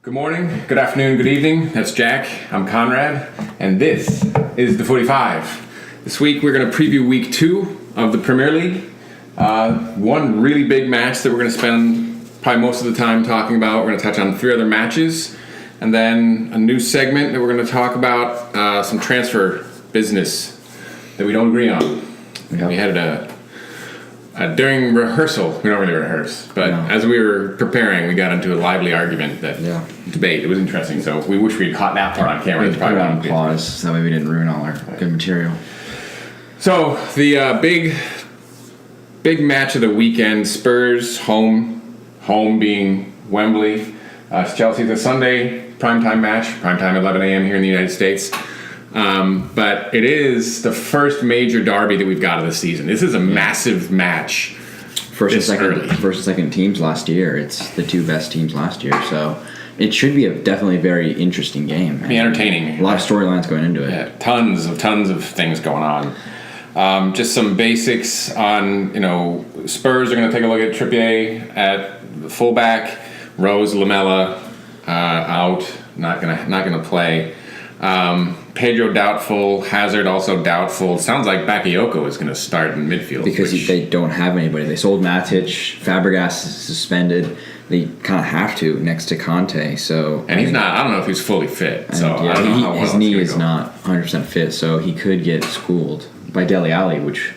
Good morning, good afternoon, good evening. That's Jack. I'm Conrad, and this is the 45. This week we're going to preview week 2 of the Premier League. One really big match that we're going to spend probably most of the time talking about. We're going to touch on 3 other matches, and then a new segment that we're going to talk about some transfer business that we don't agree on. Yep. We had during rehearsal, we don't really rehearse, but as we were preparing, we got into a lively argument, debate. It was interesting, so we wish we'd caught that part on camera. It's probably on pause, so that way we didn't ruin all our good material. So, the big match of the weekend, Spurs home being Wembley. It's Chelsea's a Sunday primetime match, primetime 11 a.m. here in the United States. But it is the first major derby that we've got of the season. This is a massive match. First and second teams last year. It's the 2 best teams last year, so it should be definitely a very interesting game. Be entertaining. A lot of storylines going into it. Yeah, tons of things going on. Just some basics on, Spurs are going to take a look at Trippier at fullback, Rose, Lamela out, not gonna play. Pedro doubtful, Hazard also doubtful. Sounds like Bakayoko is going to start in midfield because they don't have anybody. They sold Matic, Fabregas is suspended. They kind of have to next to Conte. And he's not. I don't know if he's fully fit. So I don't know how well his knee is not 100% fit, so he could get schooled by Dele Alli, which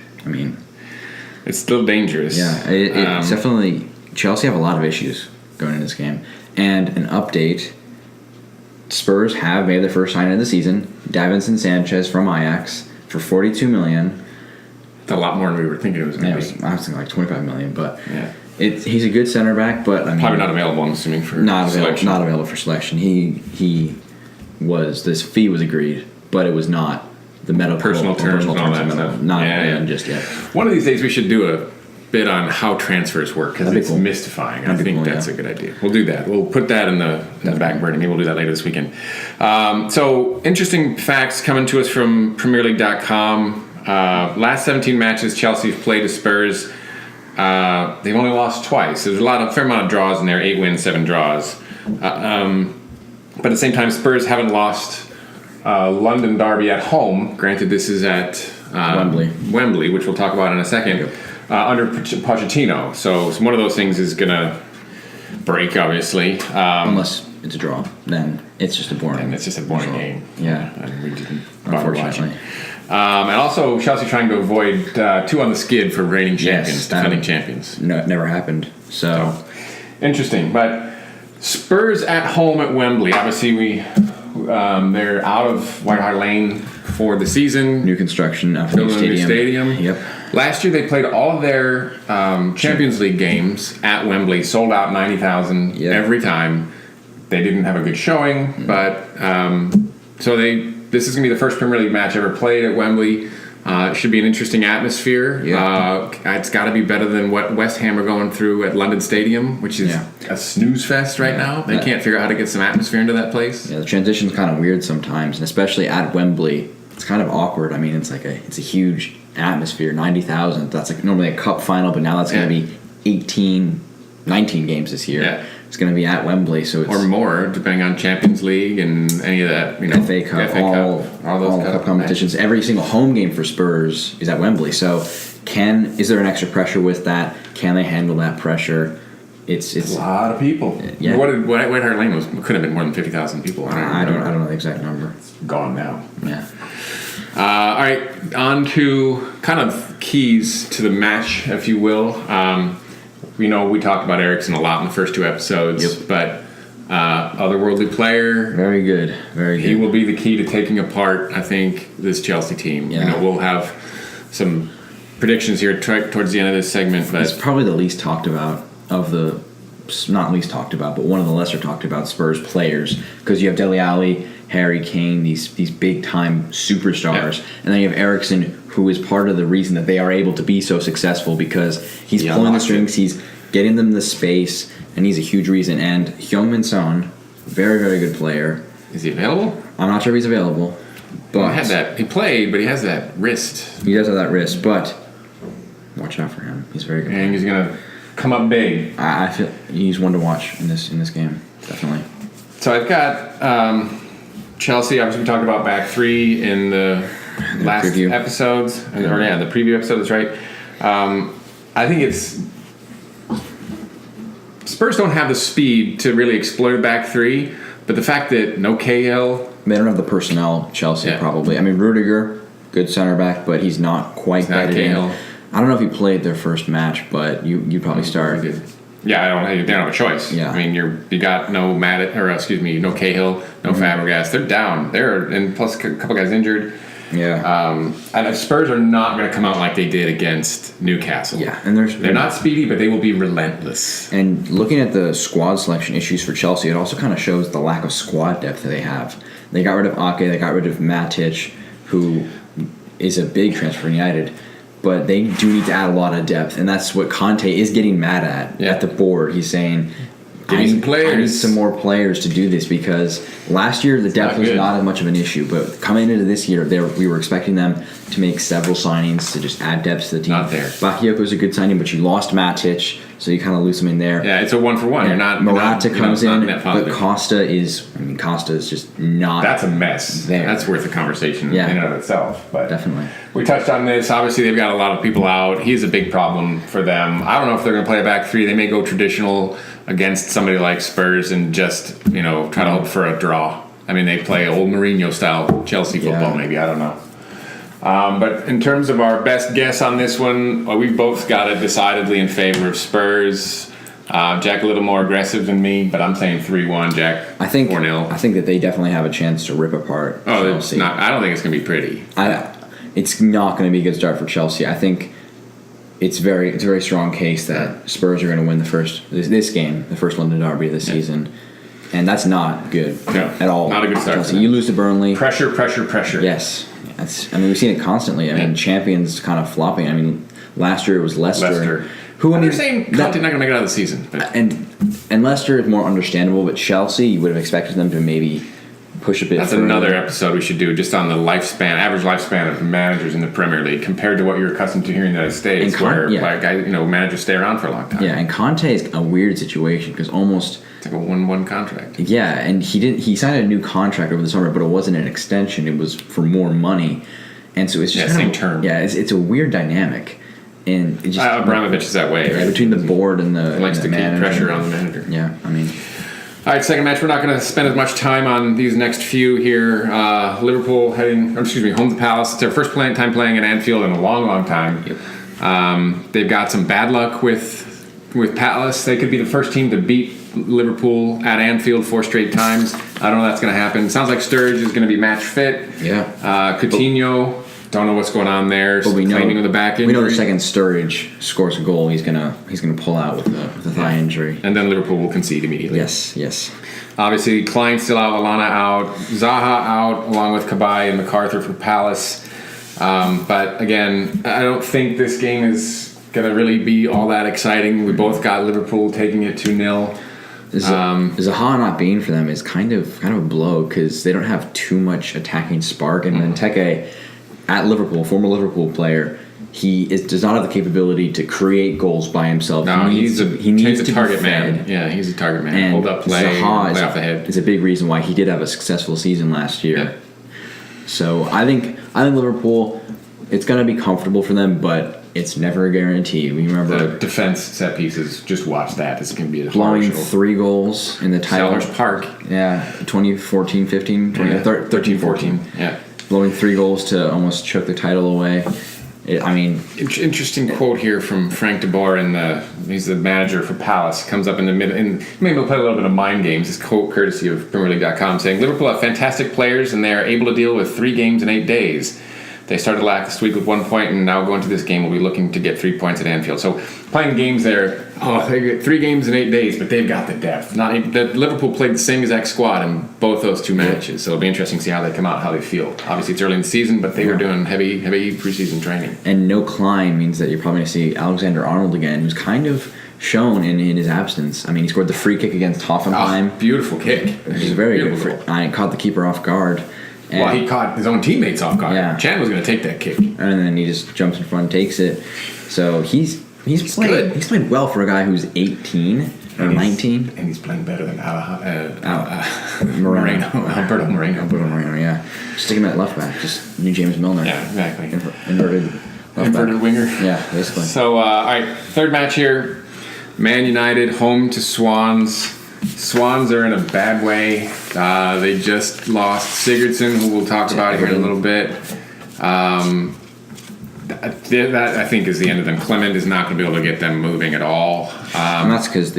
it's still dangerous. Yeah, it's definitely. Chelsea have a lot of issues going into this game, and an update. Spurs have made their first signing of the season, Davinson Sanchez from Ajax for $42 million. It's a lot more than we were thinking it was going to be. I was thinking like $25 million, but he's a good center back. But probably not available. I'm assuming for selection. Not available for selection. This fee was agreed, but it was not the personal terms and all that stuff. Not just yet. One of these days we should do a bit on how transfers work because it's mystifying. I think that's a good idea. We'll do that. We'll put that in the back burner. Maybe we'll do that later this weekend. So interesting facts coming to us from PremierLeague.com. Last 17 matches Chelsea's played to Spurs. They've only lost twice. There's a fair amount of draws in there. 8 wins, 7 draws. But at the same time, Spurs haven't lost London derby at home. Granted, this is at Wembley, which we'll talk about in a second. Yep. Under Pochettino. So one of those things is going to break, obviously. Unless it's a draw. Then it's just a boring game. Yeah. And we didn't bother watching. And also, Chelsea trying to avoid 2 on the skid for reigning champions, defending champions. No, it never happened. So interesting. But Spurs at home at Wembley. Obviously, they're out of White Hart Lane for the season. New construction after new stadium. Yep. Last year they played all of their Champions League games at Wembley, sold out 90,000 every time. They didn't have a good showing, but this is going to be the first Premier League match ever played at Wembley. It should be an interesting atmosphere. It's got to be better than what West Ham are going through at London Stadium, which is a snooze fest right now. They can't figure out how to get some atmosphere into that place. Yeah, the transition's kind of weird sometimes, and especially at Wembley, it's kind of awkward. I mean, it's a huge atmosphere, 90,000. That's like normally a cup final, but now that's going to be 19 games this year. Yeah. It's going to be at Wembley, so it's or more, depending on Champions League and any of that. FA Cup, all those cup competitions. Matches. Every single home game for Spurs is at Wembley. So, is there an extra pressure with that? Can they handle that pressure? It's a lot of people. Yeah. What White Hart Lane could have been more than 50,000 people. I don't know the exact number. It's gone now. Yeah. All right, on to kind of keys to the match, if you will. We talked about Eriksen a lot in the first 2 episodes, but otherworldly player. Very good. He will be the key to taking apart, I think, this Chelsea team. Yeah. We'll have some predictions here towards the end of this segment. But it's probably the least talked about of the, not least talked about, but one of the lesser talked about Spurs players, because you have Dele Alli, Harry Kane, these big time superstars, and then you have Eriksen, who is part of the reason that they are able to be so successful, because he's pulling the strings, he's getting them the space, and he's a huge reason. And Heung-min Son, very, very good player. Is he available? I'm not sure if he's available, but he played, but he has that wrist. He does have that wrist, but watch out for him. He's very good. And he's gonna come up big. I feel he's one to watch in this game, definitely. So I've got Chelsea. Obviously, we talked about back three in the last preview episodes, the preview episode is right. I think it's Spurs don't have the speed to really exploit back three, but the fact that no Cahill, they don't have the personnel. Chelsea probably. I mean, Rudiger, good center back, but he's not quite that in. I don't know if he played their first match, but you probably start. Yeah, they don't have a choice. Yeah. I mean, you got no no Cahill, no Fabregas. They're down. And plus a couple guys injured. Yeah. And Spurs are not going to come out like they did against Newcastle. Yeah, and they're not speedy, but they will be relentless. And looking at the squad selection issues for Chelsea, it also kind of shows the lack of squad depth that they have. They got rid of Ake, they got rid of Matic, who is a big transfer from United. But they do need to add a lot of depth, and that's what Conte is getting mad at the board. He's saying, I need some more players to do this, because last year the depth was not as much of an issue. But coming into this year, we were expecting them to make several signings to just add depth to the team. Not there. Bakayoko's a good signing, but you lost Matic, so you kind of lose him in there. Yeah, it's a 1-for-1. You're not. Morata comes in, but Costa is just not. That's a mess. There. That's worth a conversation in and of itself. But definitely. We touched on this. Obviously, they've got a lot of people out. He's a big problem for them. I don't know if they're going to play a back three. They may go traditional against somebody like Spurs and just try to hope for a draw. I mean, they play old Mourinho style Chelsea football. Maybe, I don't know. But in terms of our best guess on this one, we've both got it decidedly in favor of Spurs. Jack a little more aggressive than me, but I'm saying 3-1. Jack, I think 4-0. I think that they definitely have a chance to rip apart Chelsea. It's not. I don't think it's going to be pretty. It's not going to be a good start for Chelsea. I think it's a very strong case that Spurs are going to win this game, the first London derby of the season, and that's not good at all. Not a good start. Chelsea. You lose to Burnley. Pressure. Yes. We've seen it constantly. I mean, champions kind of flopping. I mean, last year it was Leicester. They're saying Conte's not going to make it out of the season. But. And Leicester is more understandable, but Chelsea, you would have expected them to maybe push a bit That's further. Another episode we should do just on the average lifespan of managers in the Premier League compared to what you're accustomed to here in the United States, where managers stay around for a long time. Yeah, and Conte is a weird situation because almost it's like a 1-1 contract. Yeah, and he signed a new contract over the summer, but it wasn't an extension; it was for more money, and so it's just same term. Yeah, it's a weird dynamic, and it just Abramovich is that way, right? Between the board and the he likes to keep pressure on the manager. Yeah, I mean. All right, second match. We're not going to spend as much time on these next few here. Liverpool home to Palace. It's their first time playing at Anfield in a long, long time. Yep. They've got some bad luck with Palace. They could be the first team to beat Liverpool at Anfield 4 straight times. I don't know if that's going to happen. Sounds like Sturridge is going to be match fit. Yeah. Coutinho. Don't know what's going on there. But Claiming with a back injury. We know the second Sturridge scores a goal, he's gonna pull out with the thigh injury. And then Liverpool will concede immediately. Yes. Obviously, Klein's still out, Lallana out, Zaha out, along with Cabaye and MacArthur for Palace. But again, I don't think this game is going to really be all that exciting. We both got Liverpool taking it 2-0. Zaha not being for them is kind of a blow because they don't have too much attacking spark. And Benteke at Liverpool, former Liverpool player, does not have the capability to create goals by himself. No, he needs to target be fed. man. Yeah, he's a target man. And hold up play, Zaha play off the head. Is a big reason why he did have a successful season last year. Yeah. So I think Liverpool, it's going to be comfortable for them, but it's never a guarantee. We remember the defense set pieces. Just watch that. This can be a blowing 3 goals in the title. Sellers Park. Yeah, 2014, 15, 13, 14. Yeah. Blowing 3 goals to almost choke the title away. Interesting quote here from Frank de Boer, he's the manager for Palace. Comes up in the mid, and maybe we'll play a little bit of mind games. This quote courtesy of PremierLeague.com saying Liverpool have fantastic players and they are able to deal with 3 games in 8 days. They started last week with 1 point, and now going to this game, we'll be looking to get 3 points at Anfield. So playing games there, they get 3 games in 8 days, but they've got the depth. Liverpool played the same exact squad in both those 2 matches, so it'll be interesting to see how they come out, how they feel. Obviously, it's early in the season, but they were doing heavy preseason training. And no Klein means that you're probably going to see Alexander-Arnold again, who's kind of shown in his absence. I mean, he scored the free kick against Hoffenheim. Beautiful kick. It was very good. I caught the keeper off guard. Well, he caught his own teammates off guard. Yeah. Chan was going to take that kick, and then he just jumps in front and takes it. So he's played good. He's played well for a guy who's 18. or 19. And he's playing better than Moreno. Alberto Moreno. Alberto Moreno, yeah. Stick him at left back. Just new James Milner. Yeah, exactly. Inverted left Inverted back. winger. Yeah, basically. So, all right, third match here. Man United home to Swans. Swans are in a bad way. They just lost Sigurdsson, who we'll talk about here in a little bit. That I think is the end of them. Clement is not going to be able to get them moving at all. And that's because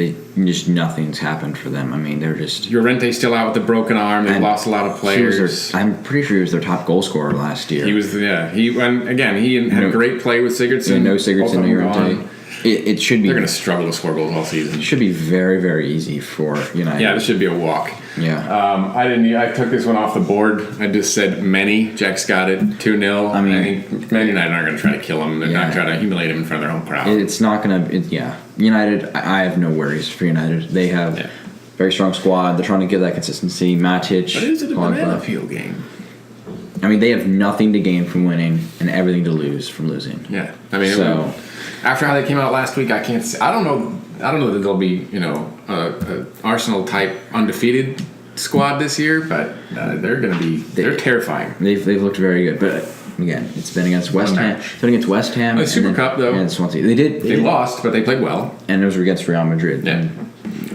nothing's happened for them. I mean, they're just... Llorente's still out with a broken arm. They've lost a lot of players. I'm pretty sure he was their top goal scorer last year. He was, yeah. He had a great play with Sigurdsson. Yeah, no Sigurdsson, no Llorente. It should be... They're going to struggle to score goals all season. It should be very, very easy for United. Yeah, this should be a walk. Yeah. I took this one off the board. I just said many. Jack's got it. 2-0. I think Man United aren't going to try to kill him. They're not trying to humiliate him in front of their home crowd. It's not going to... United, I have no worries for United. They have a very strong squad. They're trying to get that consistency. Matic. But is it a banana field game? I mean, they have nothing to gain from winning and everything to lose from losing. Yeah. I mean, after how they came out last week, I can't see. I don't know that they'll be, a Arsenal type undefeated squad this year, but they're going to be. They're terrifying. They've looked very good, but again, it's been against West Ham. It's been against West Ham. The Super Cup though. And Swansea. They lost, but they played well. And it was against Real Madrid. Yeah.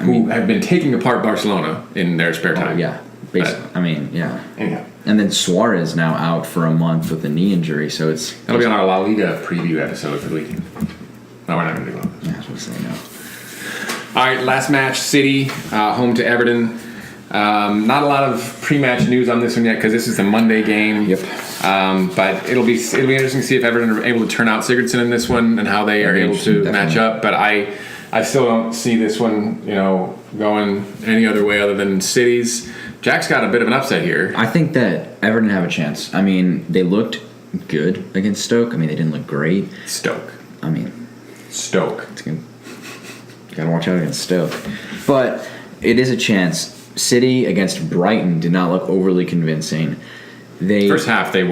Who have been taking apart Barcelona in their spare time. Yeah. Basically. Anyhow. And then Suarez now out for a month with a knee injury, so that'll be on our La Liga preview episode for the weekend. No, we're not going to do that. Yeah, that's what I'm saying. No. All right, last match, City home to Everton. Not a lot of pre-match news on this one yet because this is the Monday game. Yep. But it'll be interesting to see if Everton are able to turn out Sigurdsson in this one and how they are able to match up. But I still don't see this one, going any other way other than City's. Jack's got a bit of an upset here. I think that Everton have a chance. I mean, they looked good against Stoke. I mean, they didn't look great. Stoke. It's good. Gotta watch out against Stoke. But it is a chance. City against Brighton did not look overly convincing. First half they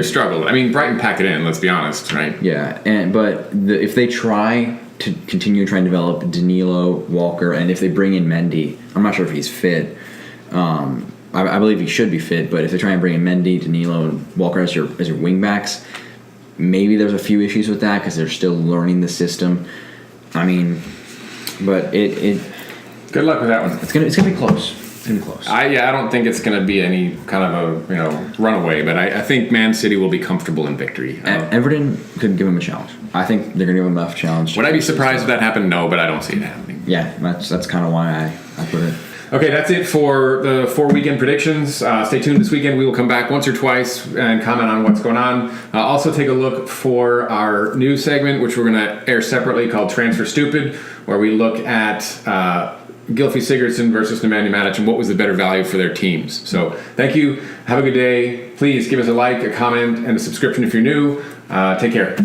struggled. I mean, Brighton packed it in, let's be honest, right? Yeah, but if they try to continue to try and develop Danilo, Walker, and if they bring in Mendy, I'm not sure if he's fit. I believe he should be fit, but if they try and bring in Mendy, Danilo, and Walker as your wing backs, maybe there's a few issues with that because they're still learning the system. I mean, but it good luck with that one. It's gonna be close. It's gonna be close. I don't think it's gonna be any kind of a runaway, but I think Man City will be comfortable in victory. Everton could give him a challenge. I think they're gonna give him enough challenge. Would I be surprised if that happened? No, but I don't see it happening. Yeah, that's kind of why I put it. Okay, that's it for the 4 weekend predictions. Stay tuned this weekend. We will come back once or twice and comment on what's going on. Also take a look for our news segment, which we're going to air separately, called Transfer Stupid, where we look at Gylfi Sigurdsson versus Nemanja Matic and what was the better value for their teams. So thank you. Have a good day. Please give us a like, a comment, and a subscription if you're new. Take care.